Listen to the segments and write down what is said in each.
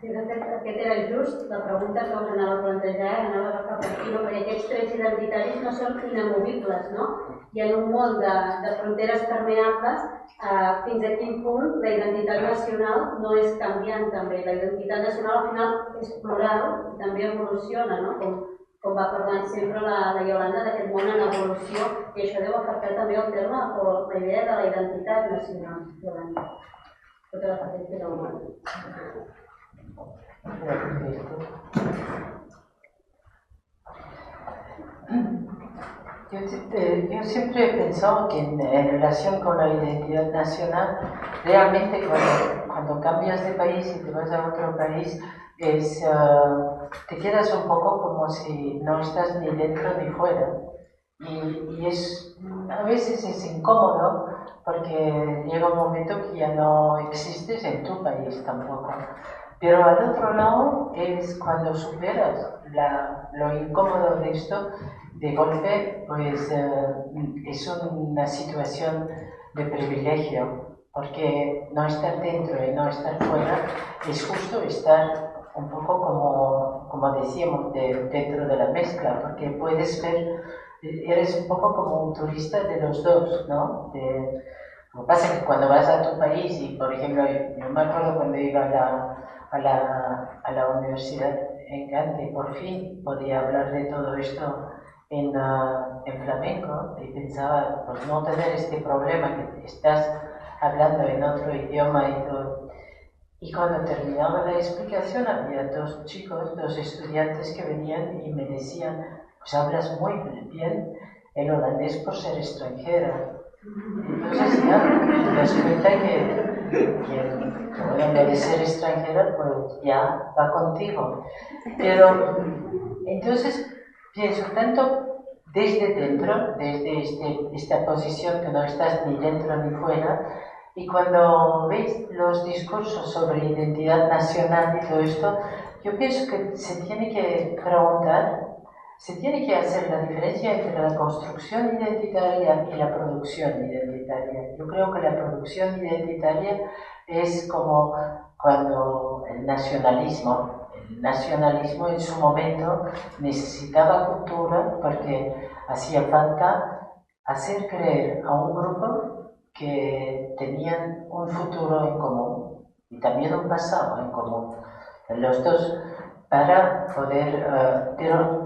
Aquest era just, la pregunta que us anava a plantejar, anava a agafar per aquí, no? Perquè aquests trets identitaris no són inamovibles, no? I en un món de fronteres permeables, fins a quin punt la identitat nacional no és canviant també. La identitat nacional al final és plural i també evoluciona, no? Com va parlant sempre la Iolanda d'aquest món en evolució, i això deu afectar també el terme o la idea de la identitat nacional, Iolanda. Tota la patència del món. Yo siempre he pensado que en relación con la identidad nacional, realmente cuando cambias de país y te vas a otro país, te quedas un poco como si no estás ni dentro ni fuera. Y a veces es incómodo porque llega un momento que ya no existes en tu país tampoco. Pero al otro lado es cuando superas lo incómodo de esto, de golpe, pues es una situación de privilegio, porque no estar dentro y no estar fuera es justo estar un poco como decíamos, dentro de la mezcla, porque puedes ver, eres un poco como un turista de los dos, ¿no? Lo que pasa es que cuando vas a tu país, y por ejemplo, yo me acuerdo cuando iba a la universidad en Gante, por fin podía hablar de todo esto en flamenco, y pensaba, pues no tener este problema que estás hablando en otro idioma y todo. Y cuando terminaba la explicación había dos estudiantes que venían y me decían, pues hablas muy bien el holandés por ser extranjera. Entonces ya te das cuenta que bueno, lo de ser extranjera pues ya va contigo. Pero entonces pienso tanto desde dentro, desde esta posición que no estás ni dentro ni fuera, y cuando veis los discursos sobre identidad nacional y todo esto, yo pienso que se tiene que preguntar, se tiene que hacer la diferencia entre la construcción identitaria y la producción identitaria. Yo creo que la producción identitaria es como cuando el nacionalismo en su momento necesitaba cultura porque hacía falta hacer creer a un grupo que tenían un futuro en común y también un pasado en común. Los dos para poder... pero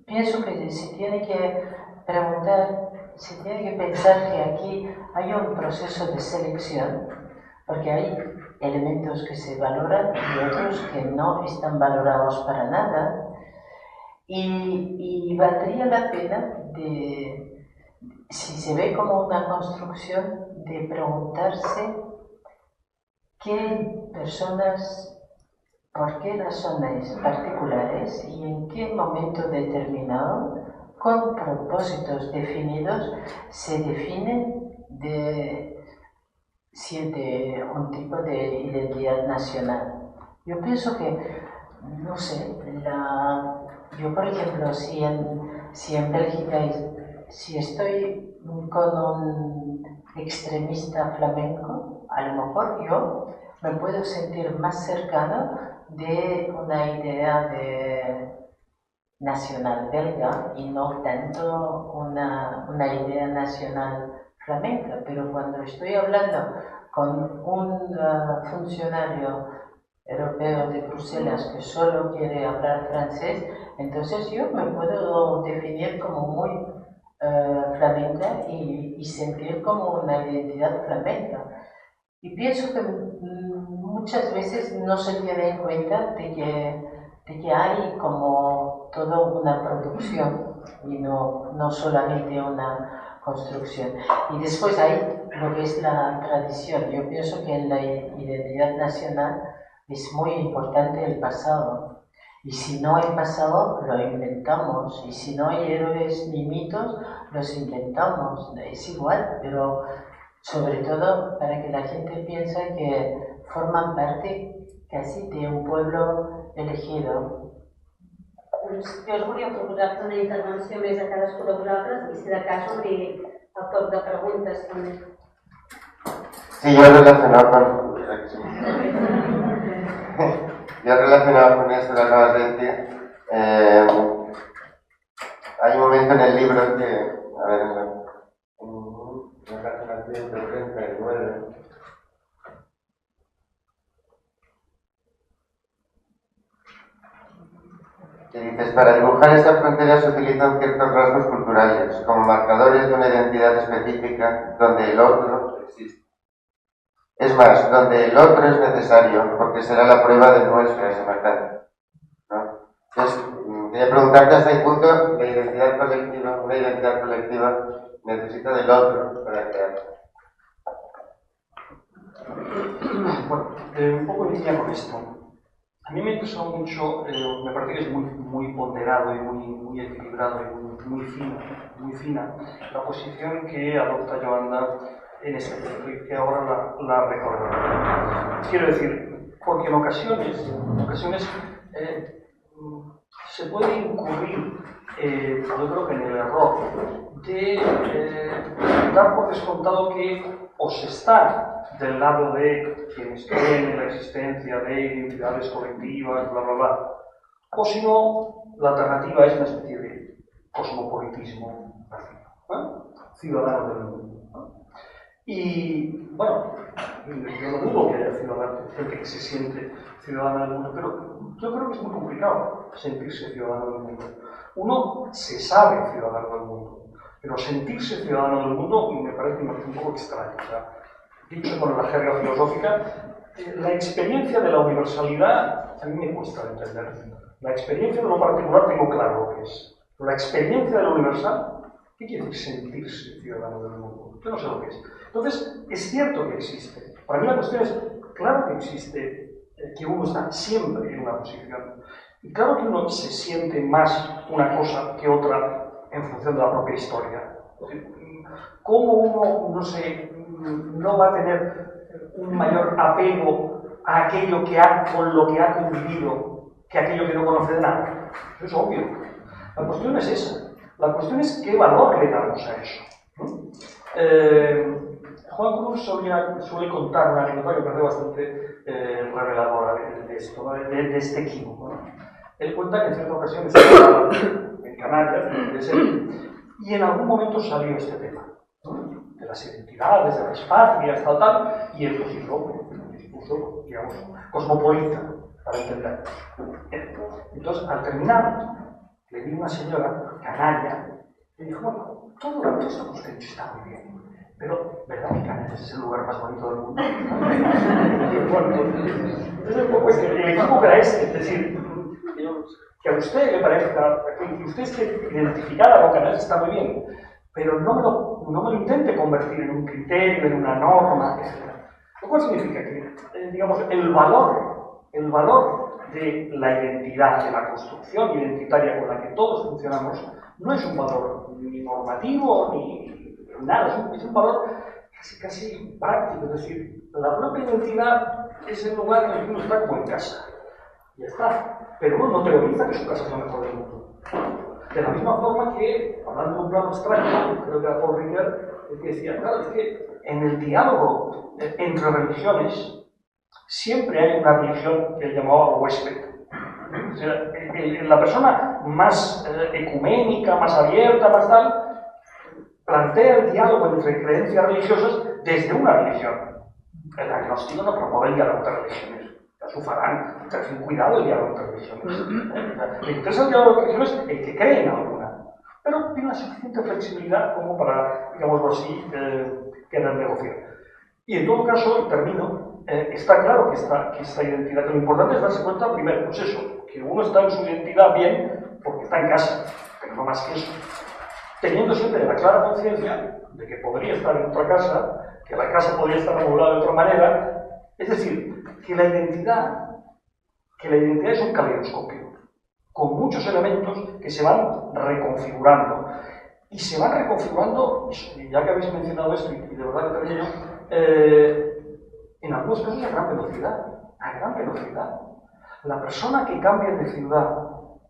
pienso que se tiene que preguntar, se tiene que pensar que aquí hay un proceso de selección, porque hay elementos que se valoran y otros que no están valorados para nada, y valdría la pena si se ve como una construcción, de preguntarse qué personas, por qué razones particulares y en qué momento determinado, con propósitos definidos, se define de un tipo de identidad nacional. Yo pienso que, no sé, yo por ejemplo, si en Bélgica, si estoy con un extremista flamenco, a lo mejor yo me puedo sentir más cercano de una idea nacional belga y no tanto una idea nacional flamenca. Pero cuando estoy hablando con un funcionario europeo de Bruselas que solo quiere hablar francés, entonces yo me puedo definir como muy flamenca y sentir como una identidad flamenca. Y pienso que muchas veces no se tiene en cuenta de que hay como toda una producción y no solamente una construcción. Y después hay lo que es la tradición. Yo pienso que en la identidad nacional es muy importante el pasado. Y si no hay pasado, lo inventamos. Y si no hay héroes ni mitos, los inventamos. Es igual, pero sobre todo para que la gente piense que forman parte casi de un pueblo elegido. Jo us volia proposar fer una intervenció més a cadascú de vosaltres i si de cas obrir el torn de preguntes també. Sí, yo relacionado con... yo relacionado con esto de las nuevas identidades, hay un momento en el libro que, a ver, en la página 139, que dices, para dibujar esta frontera se utilizan ciertos rasgos culturales, como marcadores de una identidad específica donde el otro existe. Es más, donde el otro es necesario, porque será la prueba de nuestra semejanza, ¿no? Entonces, quería preguntarte hasta qué punto una identidad colectiva necesita del otro para crear. Bueno, un poco en línea con esto. A mí me interesa mucho, me parece que es muy ponderado y muy equilibrado y muy fina la posición que adopta Yolanda en este punto y que ahora la recordaré. Quiero decir, porque en ocasiones se puede incurrir, yo creo que en el error de dar por descontado que o se está del lado de quienes creen en la existencia de identidades colectivas, bla, bla, bla, o si no, la alternativa es una especie de cosmopolitismo ciudadano del mundo, ¿no? Y, bueno, yo no dudo que haya gente que se siente ciudadana del mundo, pero yo creo que es muy complicado sentirse ciudadano del mundo. Uno se sabe ciudadano del mundo, pero sentirse ciudadano del mundo me parece un poco extraño. O sea, dicho con la jerga filosófica, la experiencia de la universalidad a mí me cuesta entender. La experiencia de lo particular tengo claro lo que es. Pero la experiencia de lo universal, ¿qué quiere decir sentirse ciudadano del mundo? Yo no sé lo que es. Entonces, es cierto que existe. Para mí la cuestión es, claro que existe, que uno está siempre en una posición. Y claro que uno se siente más una cosa que otra en función de la propia historia. ¿Cómo uno, no va a tener un mayor apego a aquello con lo que ha convivido que aquello que no conoce de nada? Eso es obvio. La cuestión es esa. La cuestión es qué valor le damos a eso, ¿no? Juan Cruz suele contar una anécdota que me parece bastante reveladora de esto, ¿no? de este equívoco, ¿no? Él cuenta que en cierta ocasión estaba en Canarias, y en algún momento salió este tema, ¿no? De las identidades, de las patrias, tal, y él dispuso, digamos, cosmopolita, para entender. Entonces, al terminar, le vino una señora canaria y dijo, bueno, todo esto que usted ha dicho está muy bien, pero ¿verdad que Canarias es el lugar más bonito del mundo? Entonces un poco el equipo era este, es decir, que a usted le parezca, que usted esté identificada con Canarias está muy bien, pero no me lo intente convertir en un criterio, en una norma, etc. Lo cual significa que, digamos, el valor de la identidad, de la construcción identitaria con la que todos funcionamos, no es un valor ni normativo ni nada, es un valor casi práctico, es decir, la propia identidad es el lugar en el que uno está como en casa, y ya está, pero uno no teoriza que su casa es lo mejor del mundo. De la misma forma que, hablando de un plano abstracto, creo que era Paul Ricoeur, el que decía, claro, es que en el diálogo entre religiones siempre hay una religión que él llamaba huésped. O sea, la persona más ecuménica, más abierta, más tal, plantea el diálogo entre creencias religiosas desde una religión. El agnóstico no promueve el diálogo entre religiones. Ya su farán, ten cuidado el diálogo entre religiones. Le interesa el diálogo entre religiones el que cree en alguna, pero tiene la suficiente flexibilidad como para, digámoslo así, querer negociar. Y en todo caso, termino, está claro que esta identidad, que lo importante es darse cuenta primero, pues eso, que uno está en su identidad bien porque está en casa, pero no más que eso. Teniendo siempre la clara conciencia de que podría estar en otra casa, que la casa podría estar amoblada de otra manera, es decir, que la identidad es un caleidoscopio, con muchos elementos que se van reconfigurando. Y se van reconfigurando, ya que habéis mencionado esto, y de verdad que termino, en algunos casos a gran velocidad. La persona que cambia de ciudad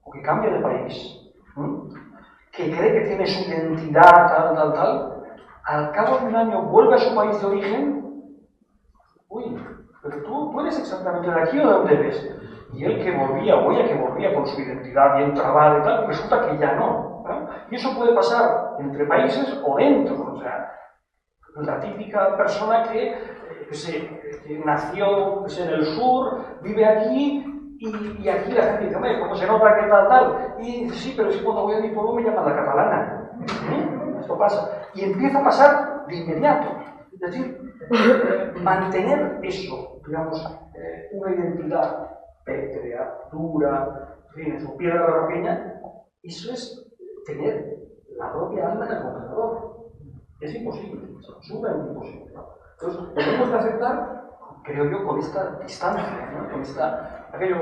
o que cambia de país, que cree que tiene su identidad, tal, al cabo de un año vuelve a su país de origen, pero tú eres exactamente de aquí o de donde eres. Y él que volvía, o ella que volvía con su identidad bien trabada y tal, resulta que ya no. Y eso puede pasar entre países o dentro. O sea, la típica persona que nació en el sur, vive aquí, y aquí la gente dice, hombre, ¿cómo se nota que tal? Y dice, sí, pero es que cuando voy a mi pueblo me llaman la catalana. Esto pasa. Y empieza a pasar de inmediato. Es decir, mantener eso, digamos, una identidad pétrea, dura, en fin, eso, piedra de la pequeña, eso es tener la propia alma en el contenedor. Es imposible, es absolutamente imposible. Entonces, tenemos que aceptar, creo yo, con esta distancia, ¿no? Con esta, aquello,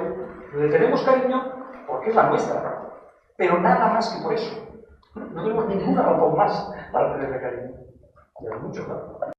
le tenemos cariño porque es la nuestra, pero nada más que por eso. No tenemos ninguna razón más para tenerle cariño. Y hay mucho, claro.